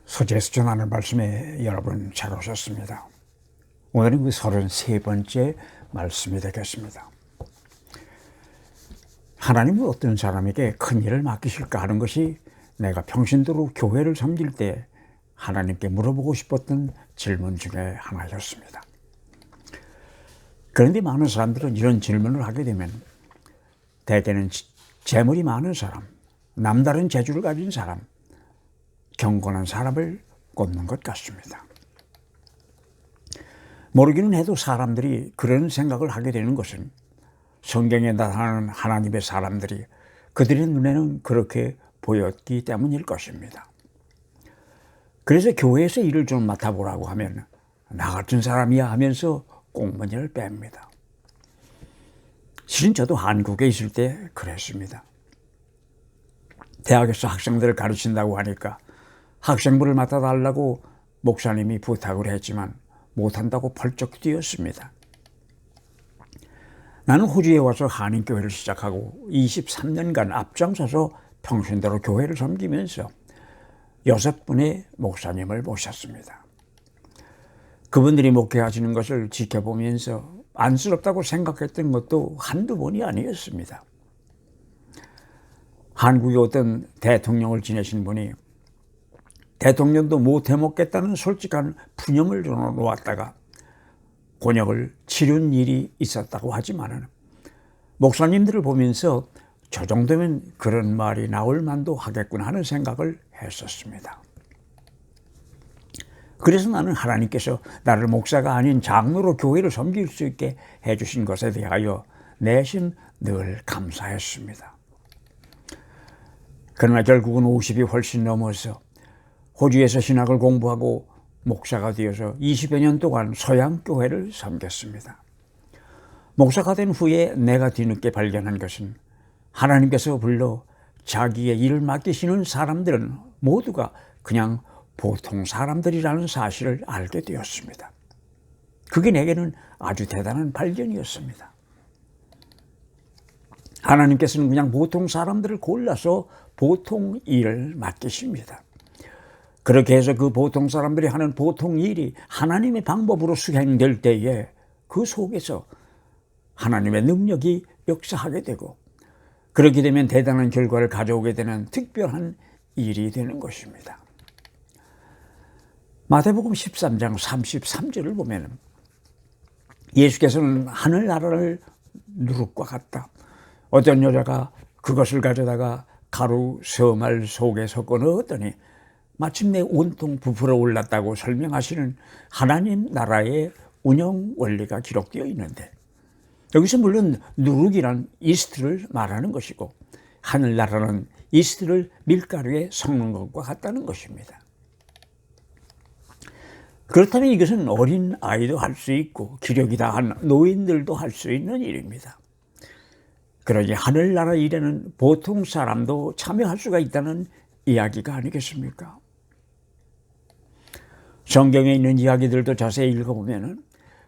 서재에서 전하는 말씀에 여러분 잘 오셨습니다. 오늘은 그 33번째 말씀이 되겠습니다. 하나님은 어떤 사람에게 큰 일을 맡기실까 하는 것이 내가 평신도로 교회를 섬길 때 하나님께 물어보고 싶었던 질문 중에 하나였습니다. 그런데 많은 사람들은 이런 질문을 하게 되면 대개는 재물이 많은 사람, 남다른 재주를 가진 사람, 경건한 사람을 꼽는 것 같습니다. 모르기는 해도 사람들이 그런 생각을 하게 되는 것은 성경에 나타나는 하나님의 사람들이 그들의 눈에는 그렇게 보였기 때문일 것입니다. 그래서 교회에서 일을 좀 맡아보라고 하면 나 같은 사람이야 하면서 꽁무니를 뺍니다. 실은 저도 한국에 있을 때 그랬습니다. 대학에서 학생들을 가르친다고 하니까 학생부를 맡아달라고 목사님이 부탁을 했지만 못한다고 펄쩍 뛰었습니다. 나는 호주에 와서 한인교회를 시작하고 23년간 앞장서서 평신도로 교회를 섬기면서 6분의 목사님을 모셨습니다. 그분들이 목회하시는 것을 지켜보면서 안쓰럽다고 생각했던 것도 한두 번이 아니었습니다. 한국의 어떤 대통령을 지내신 분이 대통령도 못 해먹겠다는 솔직한 푸념을 놓았다가 곤욕을 치른 일이 있었다고 하지만은 목사님들을 보면서 저 정도면 그런 말이 나올 만도 하겠구나 하는 생각을 했었습니다. 그래서 나는 하나님께서 나를 목사가 아닌 장로로 교회를 섬길 수 있게 해주신 것에 대하여 내심 늘 감사했습니다. 그러나 결국은 50이 훨씬 넘어서 호주에서 신학을 공부하고 목사가 되어서 20여 년 동안 서양교회를 섬겼습니다. 목사가 된 후에 내가 뒤늦게 발견한 것은 하나님께서 불러 자기의 일을 맡기시는 사람들은 모두가 그냥 보통 사람들이라는 사실을 알게 되었습니다. 그게 내게는 아주 대단한 발견이었습니다. 하나님께서는 그냥 보통 사람들을 골라서 보통 일을 맡기십니다. 그렇게 해서 그 보통 사람들이 하는 보통 일이 하나님의 방법으로 수행될 때에 그 속에서 하나님의 능력이 역사하게 되고 그렇게 되면 대단한 결과를 가져오게 되는 특별한 일이 되는 것입니다. 마태복음 13장 33절을 보면 예수께서는 하늘나라를 누룩과 같다. 어떤 여자가 그것을 가져다가 가루 서말 속에 섞어 넣었더니 마침내 온통 부풀어 올랐다고 설명하시는 하나님 나라의 운영 원리가 기록되어 있는데 여기서 물론 누룩이란 이스트를 말하는 것이고 하늘나라는 이스트를 밀가루에 섞는 것과 같다는 것입니다. 그렇다면 이것은 어린 아이도 할 수 있고 기력이 다한 노인들도 할 수 있는 일입니다. 그러니 하늘나라 일에는 보통 사람도 참여할 수가 있다는 이야기가 아니겠습니까? 성경에 있는 이야기들도 자세히 읽어보면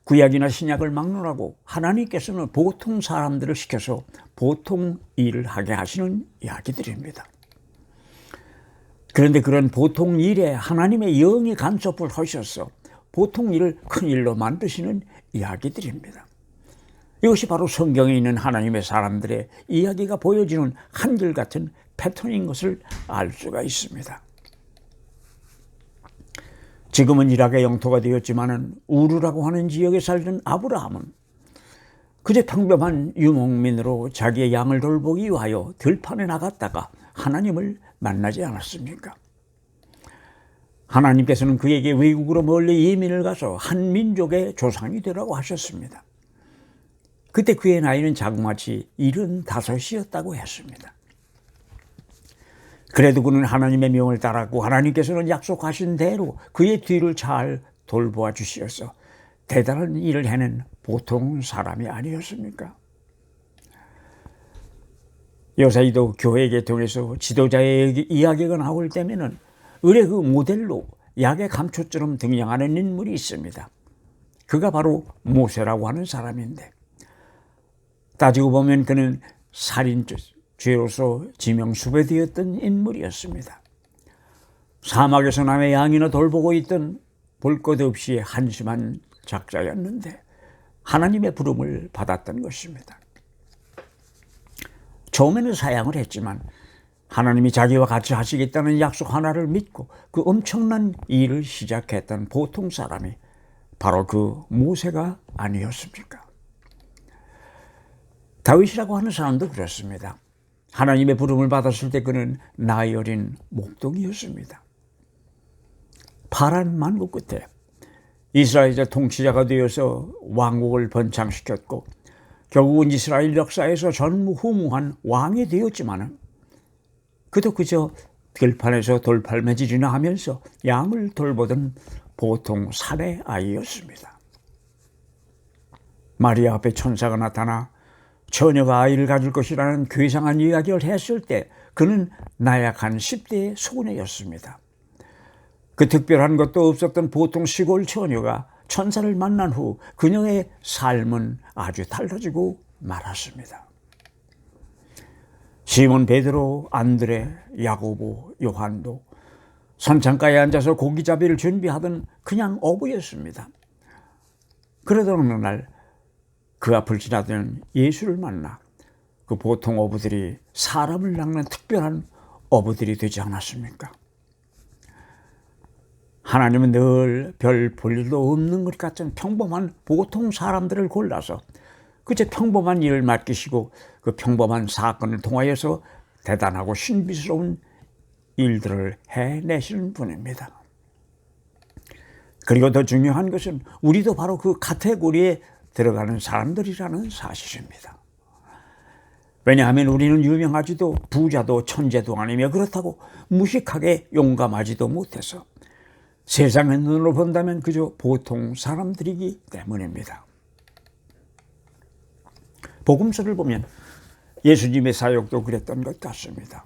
구약이나 신약을 막론하고 하나님께서는 보통 사람들을 시켜서 보통 일을 하게 하시는 이야기들입니다. 그런데 그런 보통 일에 하나님의 영이 간섭을 하셔서 보통 일을 큰 일로 만드시는 이야기들입니다. 이것이 바로 성경에 있는 하나님의 사람들의 이야기가 보여지는 한결같은 패턴인 것을 알 수가 있습니다. 지금은 이락의 영토가 되었지만은 우르라고 하는 지역에 살던 아브라함은 그저 평범한 유목민으로 자기의 양을 돌보기 위하여 들판에 나갔다가 하나님을 만나지 않았습니까? 하나님께서는 그에게 외국으로 멀리 이민을 가서 한 민족의 조상이 되라고 하셨습니다. 그때 그의 나이는 자그마치 75이었다고 했습니다. 그래도 그는 하나님의 명을 따랐고 하나님께서는 약속하신 대로 그의 뒤를 잘 돌보아 주시어서 대단한 일을 해낸 보통 사람이 아니었습니까? 요새도 교회 계통에서 지도자의 이야기가 나올 때면은 의뢰 그 모델로 약의 감초처럼 등장하는 인물이 있습니다. 그가 바로 모세라고 하는 사람인데 따지고 보면 그는 살인 죄로서 지명수배되었던 인물이었습니다. 사막에서 남의 양이나 돌보고 있던 볼 것 없이 한심한 작자였는데 하나님의 부름을 받았던 것입니다. 처음에는 사양을 했지만 하나님이 자기와 같이 하시겠다는 약속 하나를 믿고 그 엄청난 일을 시작했던 보통 사람이 바로 그 모세가 아니었습니까? 다윗이라고 하는 사람도 그렇습니다. 하나님의 부름을 받았을 때 그는 나이 어린 목동이었습니다. 파란 만국 끝에 이스라엘의 통치자가 되어서 왕국을 번창시켰고 결국은 이스라엘 역사에서 전무후무한 왕이 되었지만 그도 그저 들판에서 돌팔매질이나 하면서 양을 돌보던 보통 산의 아이였습니다. 마리아 앞에 천사가 나타나 처녀가 아이를 가질 것이라는 괴상한 이야기를 했을 때 그는 나약한 10대의 소녀였습니다. 그 특별한 것도 없었던 보통 시골 처녀가 천사를 만난 후 그녀의 삶은 아주 달라지고 말았습니다. 시몬 베드로, 안드레, 야고보, 요한도 선창가에 앉아서 고기잡이를 준비하던 그냥 어부였습니다. 그러던 어느 날 그 앞을 지나던 예수를 만나 그 보통 어부들이 사람을 낚는 특별한 어부들이 되지 않았습니까? 하나님은 늘 별 볼 일도 없는 것 같은 평범한 보통 사람들을 골라서 그저 평범한 일을 맡기시고 그 평범한 사건을 통하여서 대단하고 신비스러운 일들을 해내시는 분입니다. 그리고 더 중요한 것은 우리도 바로 그 카테고리에 들어가는 사람들이라는 사실입니다. 왜냐하면 우리는 유명하지도 부자도 천재도 아니며 그렇다고 무식하게 용감하지도 못해서 세상의 눈으로 본다면 그저 보통 사람들이기 때문입니다. 복음서를 보면 예수님의 사역도 그랬던 것 같습니다.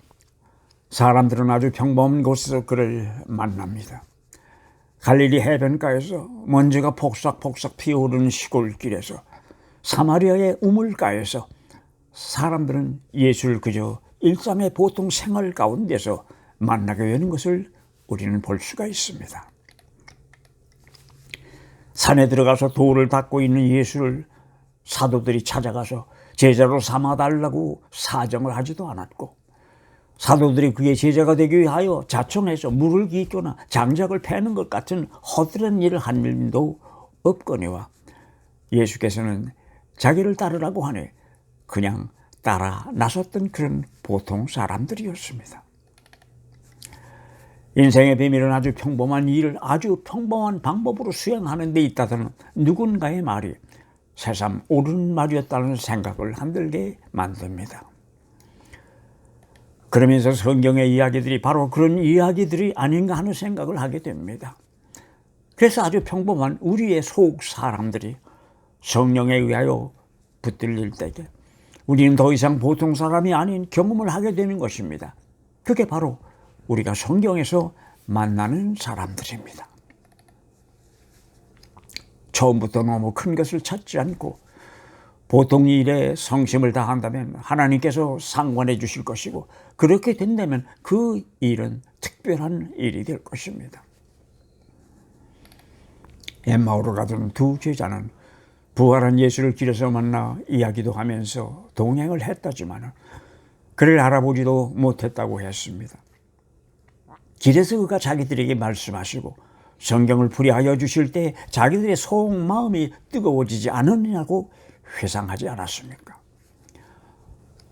사람들은 아주 평범한 곳에서 그를 만납니다. 갈릴리 해변가에서 먼지가 폭삭폭삭 피어오르는 시골길에서 사마리아의 우물가에서 사람들은 예수를 그저 일상의 보통 생활 가운데서 만나게 되는 것을 우리는 볼 수가 있습니다. 산에 들어가서 돌을 닦고 있는 예수를 사도들이 찾아가서 제자로 삼아달라고 사정을 하지도 않았고 사도들이 그의 제자가 되기 위하여 자청해서 물을 기거나 장작을 패는 것 같은 허술한 일을 한 일도 없거니와 예수께서는 자기를 따르라고 하니 그냥 따라 나섰던 그런 보통 사람들이었습니다. 인생의 비밀은 아주 평범한 일을 아주 평범한 방법으로 수행하는 데 있다는 누군가의 말이 새삼 옳은 말이었다는 생각을 흔들게 만듭니다. 그러면서 성경의 이야기들이 바로 그런 이야기들이 아닌가 하는 생각을 하게 됩니다. 그래서 아주 평범한 우리의 속 사람들이 성령에 의하여 붙들릴 때에 우리는 더 이상 보통 사람이 아닌 경험을 하게 되는 것입니다. 그게 바로 우리가 성경에서 만나는 사람들입니다. 처음부터 너무 큰 것을 찾지 않고 보통 일에 성심을 다한다면 하나님께서 상관해 주실 것이고 그렇게 된다면 그 일은 특별한 일이 될 것입니다. 엠마오로 가던 두 제자는 부활한 예수를 길에서 만나 이야기도 하면서 동행을 했다지만 그를 알아보지도 못했다고 했습니다. 길에서 그가 자기들에게 말씀하시고 성경을 풀이하여 주실 때 자기들의 속마음이 뜨거워지지 않았느냐고 회상하지 않았습니까?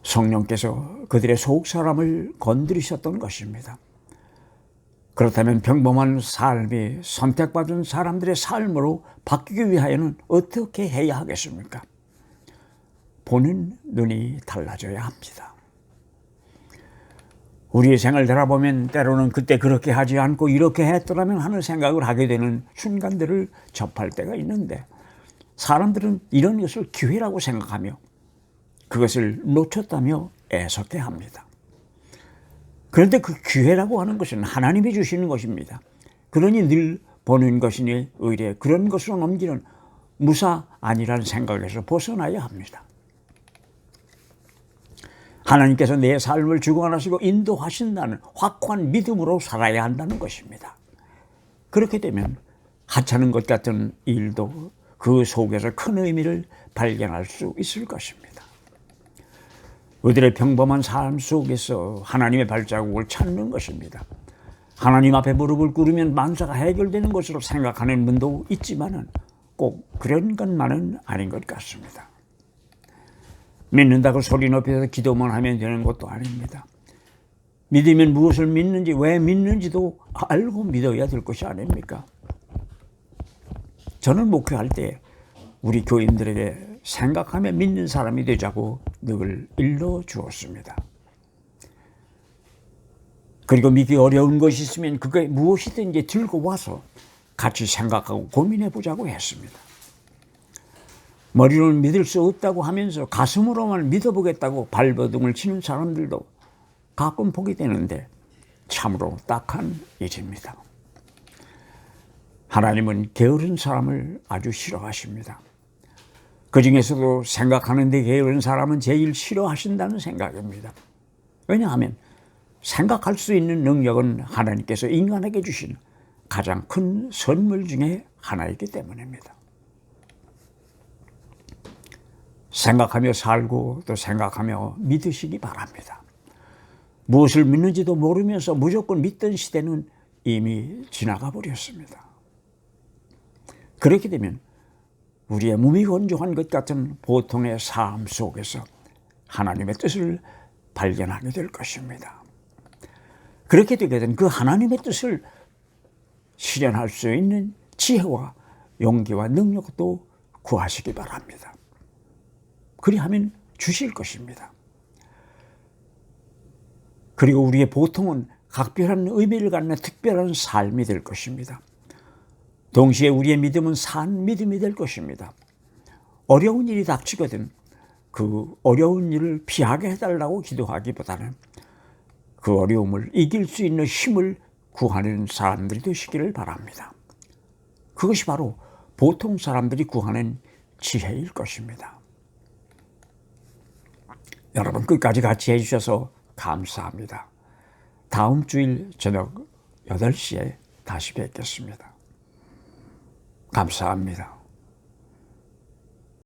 성령께서 그들의 속 사람을 건드리셨던 것입니다. 그렇다면 평범한 삶이 선택받은 사람들의 삶으로 바뀌기 위하여는 어떻게 해야 하겠습니까? 보는 눈이 달라져야 합니다. 우리의 생을 돌아보면 때로는 그때 그렇게 하지 않고 이렇게 했더라면 하는 생각을 하게 되는 순간들을 접할 때가 있는데 사람들은 이런 것을 기회라고 생각하며 그것을 놓쳤다며 애석해합니다. 그런데 그 기회라고 하는 것은 하나님이 주시는 것입니다. 그러니 늘 보는 것이니 의뢰 그런 것으로 넘기는 무사 아니라는 생각에서 벗어나야 합니다. 하나님께서 내 삶을 주관하시고 인도하신다는 확고한 믿음으로 살아야 한다는 것입니다. 그렇게 되면 하찮은 것 같은 일도 그 속에서 큰 의미를 발견할 수 있을 것입니다. 우리들의 평범한 삶 속에서 하나님의 발자국을 찾는 것입니다. 하나님 앞에 무릎을 꿇으면 만사가 해결되는 것으로 생각하는 분도 있지만은 꼭 그런 것만은 아닌 것 같습니다. 믿는다고 소리 높여서 기도만 하면 되는 것도 아닙니다. 믿으면 무엇을 믿는지, 왜 믿는지도 알고 믿어야 될 것이 아닙니까? 저는 목회할 때 우리 교인들에게 생각하며 믿는 사람이 되자고 늘 일러주었습니다. 그리고 믿기 어려운 것이 있으면 그게 무엇이든지 들고 와서 같이 생각하고 고민해 보자고 했습니다. 머리로는 믿을 수 없다고 하면서 가슴으로만 믿어보겠다고 발버둥을 치는 사람들도 가끔 보게 되는데 참으로 딱한 일입니다. 하나님은 게으른 사람을 아주 싫어하십니다. 그 중에서도 생각하는 데 게으른 사람은 제일 싫어하신다는 생각입니다. 왜냐하면 생각할 수 있는 능력은 하나님께서 인간에게 주신 가장 큰 선물 중에 하나이기 때문입니다. 생각하며 살고 또 생각하며 믿으시기 바랍니다. 무엇을 믿는지도 모르면서 무조건 믿던 시대는 이미 지나가 버렸습니다. 그렇게 되면 우리의 무미건조한 것 같은 보통의 삶 속에서 하나님의 뜻을 발견하게 될 것입니다. 그렇게 되게 된 그 하나님의 뜻을 실현할 수 있는 지혜와 용기와 능력도 구하시기 바랍니다. 그리하면 주실 것입니다. 그리고 우리의 보통은 각별한 의미를 갖는 특별한 삶이 될 것입니다. 동시에 우리의 믿음은 산 믿음이 될 것입니다. 어려운 일이 닥치거든 그 어려운 일을 피하게 해달라고 기도하기보다는 그 어려움을 이길 수 있는 힘을 구하는 사람들이 되시기를 바랍니다. 그것이 바로 보통 사람들이 구하는 지혜일 것입니다. 여러분 끝까지 같이 해주셔서 감사합니다. 다음 주일 저녁 8시에 다시 뵙겠습니다. 감사합니다.